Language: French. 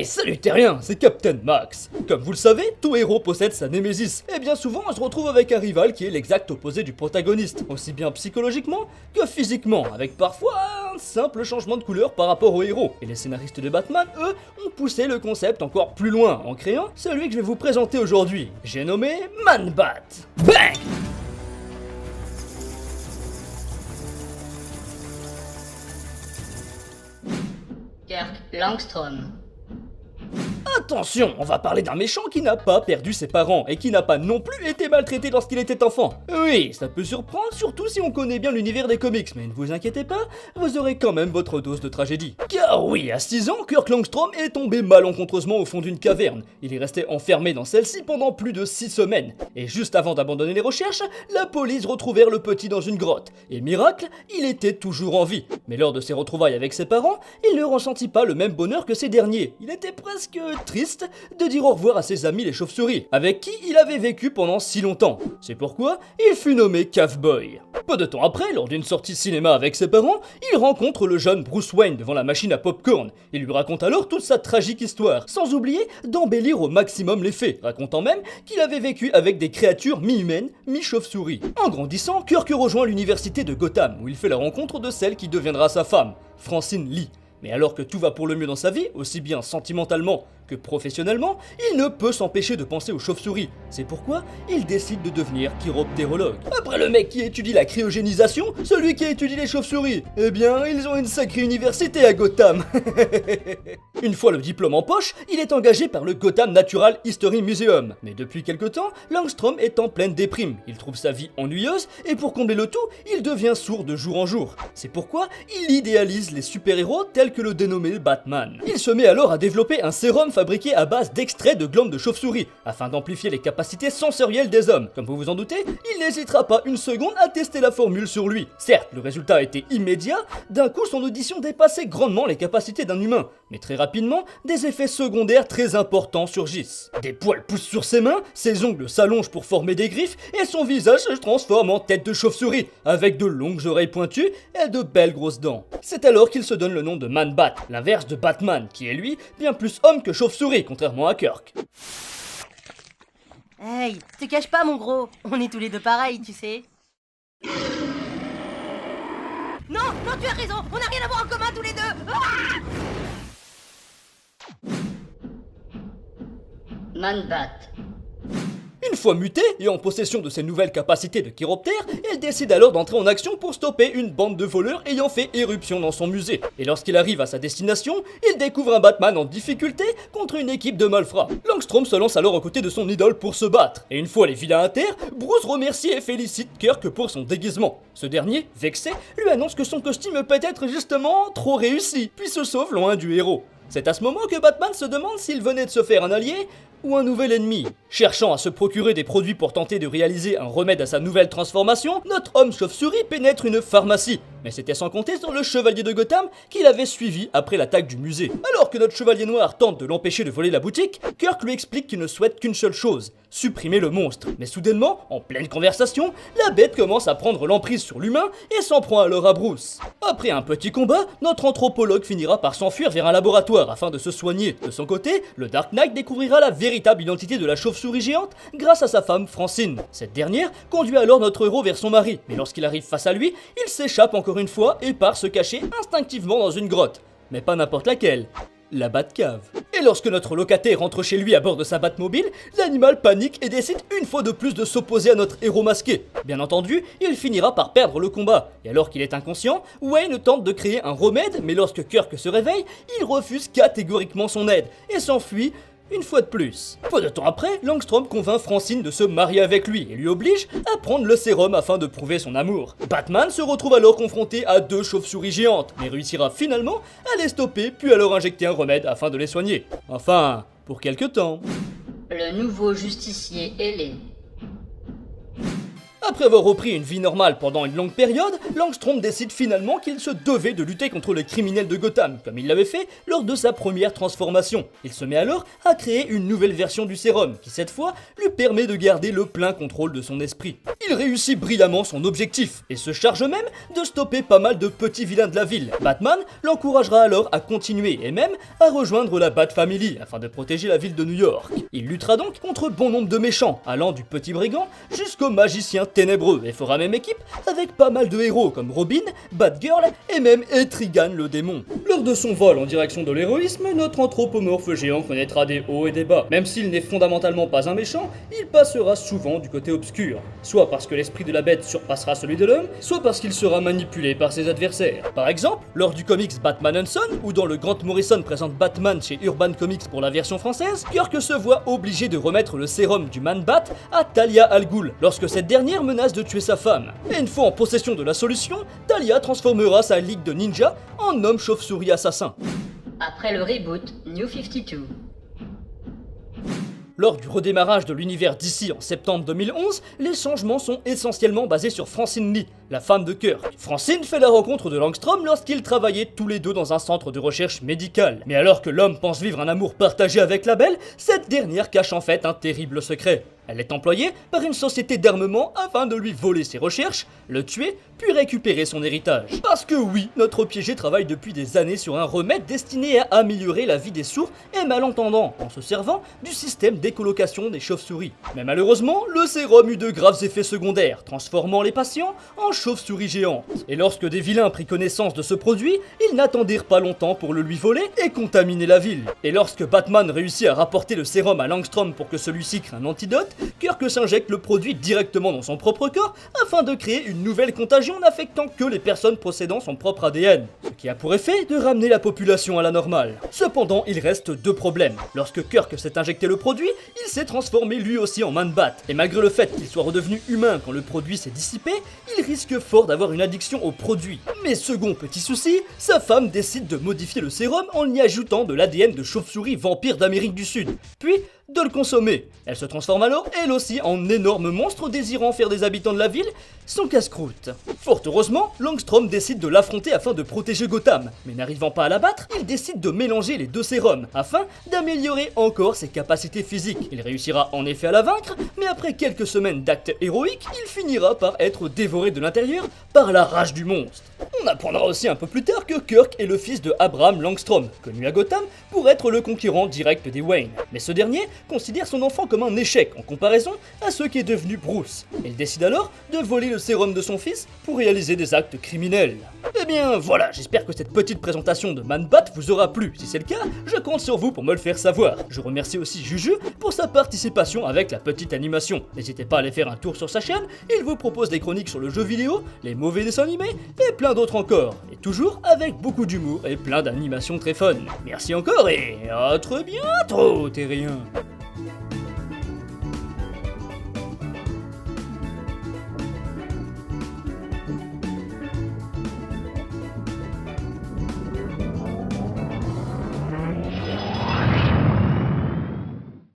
Hey, salut terrien, c'est Captain Max. Comme vous le savez, tout héros possède sa némésis, et bien souvent on se retrouve avec un rival qui est l'exact opposé du protagoniste, aussi bien psychologiquement que physiquement, avec parfois un simple changement de couleur par rapport au héros. Et les scénaristes de Batman, eux, ont poussé le concept encore plus loin en créant celui que je vais vous présenter aujourd'hui. J'ai nommé Man-Bat. Bang! Kirk Langstrom. Attention, on va parler d'un méchant qui n'a pas perdu ses parents et qui n'a pas non plus été maltraité lorsqu'il était enfant. Oui, ça peut surprendre, surtout si on connaît bien l'univers des comics, mais ne vous inquiétez pas, vous aurez quand même votre dose de tragédie. Car oui, à 6 ans, Kirk Langstrom est tombé malencontreusement au fond d'une caverne. Il est resté enfermé dans celle-ci pendant plus de 6 semaines. Et juste avant d'abandonner les recherches, la police retrouvèrent le petit dans une grotte. Et miracle, il était toujours en vie. Mais lors de ses retrouvailles avec ses parents, il ne ressentit pas le même bonheur que ces derniers. Il était presque triste de dire au revoir à ses amis les chauves-souris, avec qui il avait vécu pendant si longtemps. C'est pourquoi il fut nommé Cavboy. Peu de temps après, lors d'une sortie cinéma avec ses parents, il rencontre le jeune Bruce Wayne devant la machine à popcorn. Il lui raconte alors toute sa tragique histoire, sans oublier d'embellir au maximum les faits, racontant même qu'il avait vécu avec des créatures mi-humaines, mi-chauves-souris. En grandissant, Kirk rejoint l'université de Gotham, où il fait la rencontre de celle qui deviendra sa femme, Francine Lee. Mais alors que tout va pour le mieux dans sa vie, aussi bien sentimentalement que professionnellement, il ne peut s'empêcher de penser aux chauves-souris. C'est pourquoi il décide de devenir chiroptérologue. Après le mec qui étudie la cryogénisation, celui qui étudie les chauves-souris, eh bien, ils ont une sacrée université à Gotham. Une fois le diplôme en poche, il est engagé par le Gotham Natural History Museum. Mais depuis quelque temps, Langstrom est en pleine déprime. Il trouve sa vie ennuyeuse et pour combler le tout, il devient sourd de jour en jour. C'est pourquoi il idéalise les super-héros tels que le dénommé Batman. Il se met alors à développer un sérum fabriqué à base d'extraits de glandes de chauve-souris, afin d'amplifier les capacités sensorielles des hommes. Comme vous vous en doutez, il n'hésitera pas une seconde à tester la formule sur lui. Certes, le résultat a été immédiat, d'un coup son audition dépassait grandement les capacités d'un humain, mais très rapidement, des effets secondaires très importants surgissent. Des poils poussent sur ses mains, ses ongles s'allongent pour former des griffes, et son visage se transforme en tête de chauve-souris, avec de longues oreilles pointues et de belles grosses dents. C'est alors qu'il se donne le nom de Man-Bat, l'inverse de Batman, qui est lui, bien plus homme que chauve-souris, contrairement à Kirk. Hey, te cache pas mon gros, on est tous les deux pareils, tu sais. Non, non, tu as raison, on n'a rien à voir en commun tous les deux. Man-Bat. Une fois muté et en possession de ses nouvelles capacités de chiroptère, il décide alors d'entrer en action pour stopper une bande de voleurs ayant fait éruption dans son musée. Et lorsqu'il arrive à sa destination, il découvre un Batman en difficulté contre une équipe de malfrats. Langstrom se lance alors aux côtés de son idole pour se battre. Et une fois les vilains à terre, Bruce remercie et félicite Kirk pour son déguisement. Ce dernier, vexé, lui annonce que son costume peut être justement trop réussi, puis se sauve loin du héros. C'est à ce moment que Batman se demande s'il venait de se faire un allié ou un nouvel ennemi. Cherchant à se procurer des produits pour tenter de réaliser un remède à sa nouvelle transformation, notre homme chauve-souris pénètre une pharmacie. Mais c'était sans compter sur le chevalier de Gotham qui l'avait suivi après l'attaque du musée. Alors que notre chevalier noir tente de l'empêcher de voler la boutique, Kirk lui explique qu'il ne souhaite qu'une seule chose, supprimer le monstre. Mais soudainement, en pleine conversation, la bête commence à prendre l'emprise sur l'humain et s'en prend alors à Bruce. Après un petit combat, notre anthropologue finira par s'enfuir vers un laboratoire afin de se soigner. De son côté, le Dark Knight découvrira la véritable identité de la chauve-souris géante grâce à sa femme Francine. Cette dernière conduit alors notre héros vers son mari, mais lorsqu'il arrive face à lui, il s'échappe encore une fois et part se cacher instinctivement dans une grotte. Mais pas n'importe laquelle. La Batcave. Et lorsque notre locataire rentre chez lui à bord de sa Batmobile, l'animal panique et décide une fois de plus de s'opposer à notre héros masqué. Bien entendu, il finira par perdre le combat. Et alors qu'il est inconscient, Wayne tente de créer un remède, mais lorsque Kirk se réveille, il refuse catégoriquement son aide et s'enfuit une fois de plus. Peu de temps après, Langstrom convainc Francine de se marier avec lui et lui oblige à prendre le sérum afin de prouver son amour. Batman se retrouve alors confronté à deux chauves-souris géantes, mais réussira finalement à les stopper puis à leur injecter un remède afin de les soigner. Enfin, pour quelque temps. Le nouveau justicier ailé. Après avoir repris une vie normale pendant une longue période, Langstrom décide finalement qu'il se devait de lutter contre les criminels de Gotham, comme il l'avait fait lors de sa première transformation. Il se met alors à créer une nouvelle version du sérum, qui cette fois lui permet de garder le plein contrôle de son esprit. Il réussit brillamment son objectif, et se charge même de stopper pas mal de petits vilains de la ville. Batman l'encouragera alors à continuer, et même à rejoindre la Bat Family, afin de protéger la ville de New York. Il luttera donc contre bon nombre de méchants, allant du petit brigand jusqu'au magicien ténébreux, et fera même équipe avec pas mal de héros comme Robin, Batgirl et même Etrigan le démon. Lors de son vol en direction de l'héroïsme, notre anthropomorphe géant connaîtra des hauts et des bas. Même s'il n'est fondamentalement pas un méchant, il passera souvent du côté obscur, soit parce que l'esprit de la bête surpassera celui de l'homme, soit parce qu'il sera manipulé par ses adversaires. Par exemple, lors du comics Batman Unson, ou dans le Grant Morrison présente Batman chez Urban Comics pour la version française, Kirk se voit obligé de remettre le sérum du Man-Bat à Talia al Ghul, lorsque cette dernière menace de tuer sa femme. Et une fois en possession de la solution, Talia transformera sa ligue de ninjas en homme chauve-souris assassin. Après le reboot New 52. Lors du redémarrage de l'univers DC en septembre 2011, les changements sont essentiellement basés sur Francine Lee, la femme de Kirk. Francine fait la rencontre de Langstrom lorsqu'ils travaillaient tous les deux dans un centre de recherche médicale. Mais alors que l'homme pense vivre un amour partagé avec la belle, cette dernière cache en fait un terrible secret. Elle est employée par une société d'armement afin de lui voler ses recherches, le tuer, puis récupérer son héritage. Parce que oui, notre piégé travaille depuis des années sur un remède destiné à améliorer la vie des sourds et malentendants, en se servant du système d'écolocation des chauves-souris. Mais malheureusement, le sérum eut de graves effets secondaires, transformant les patients en chauves-souris géantes. Et lorsque des vilains prirent connaissance de ce produit, ils n'attendirent pas longtemps pour le lui voler et contaminer la ville. Et lorsque Batman réussit à rapporter le sérum à Langstrom pour que celui-ci crée un antidote, Kirk s'injecte le produit directement dans son propre corps afin de créer une nouvelle contagion n'affectant que les personnes possédant son propre ADN, ce qui a pour effet de ramener la population à la normale. Cependant, il reste deux problèmes. Lorsque Kirk s'est injecté le produit, il s'est transformé lui aussi en Man-Bat, et malgré le fait qu'il soit redevenu humain quand le produit s'est dissipé, il risque fort d'avoir une addiction au produit. Mais second petit souci, sa femme décide de modifier le sérum en y ajoutant de l'ADN de chauve-souris vampire d'Amérique du Sud, puis de le consommer. Elle se transforme alors, elle aussi, en énorme monstre désirant faire des habitants de la ville son casse-croûte. Fort heureusement, Langstrom décide de l'affronter afin de protéger Gotham, mais n'arrivant pas à la battre, il décide de mélanger les deux sérums afin d'améliorer encore ses capacités physiques. Il réussira en effet à la vaincre, mais après quelques semaines d'actes héroïques, il finira par être dévoré de l'intérieur par la rage du monstre. On apprendra aussi un peu plus tard que Kirk est le fils de Abraham Langstrom, connu à Gotham pour être le concurrent direct des Wayne. Mais ce dernier considère son enfant comme un échec en comparaison à ce qui est devenu Bruce. Il décide alors de voler le sérum de son fils pour réaliser des actes criminels. Eh bien voilà, j'espère que cette petite présentation de Man-Bat vous aura plu. Si c'est le cas, je compte sur vous pour me le faire savoir. Je remercie aussi Juju pour sa participation avec la petite animation. N'hésitez pas à aller faire un tour sur sa chaîne, il vous propose des chroniques sur le jeu vidéo, les mauvais dessins animés et plein d'autres encore. Et toujours avec beaucoup d'humour et plein d'animations très fun. Merci encore et à très bientôt, terriens.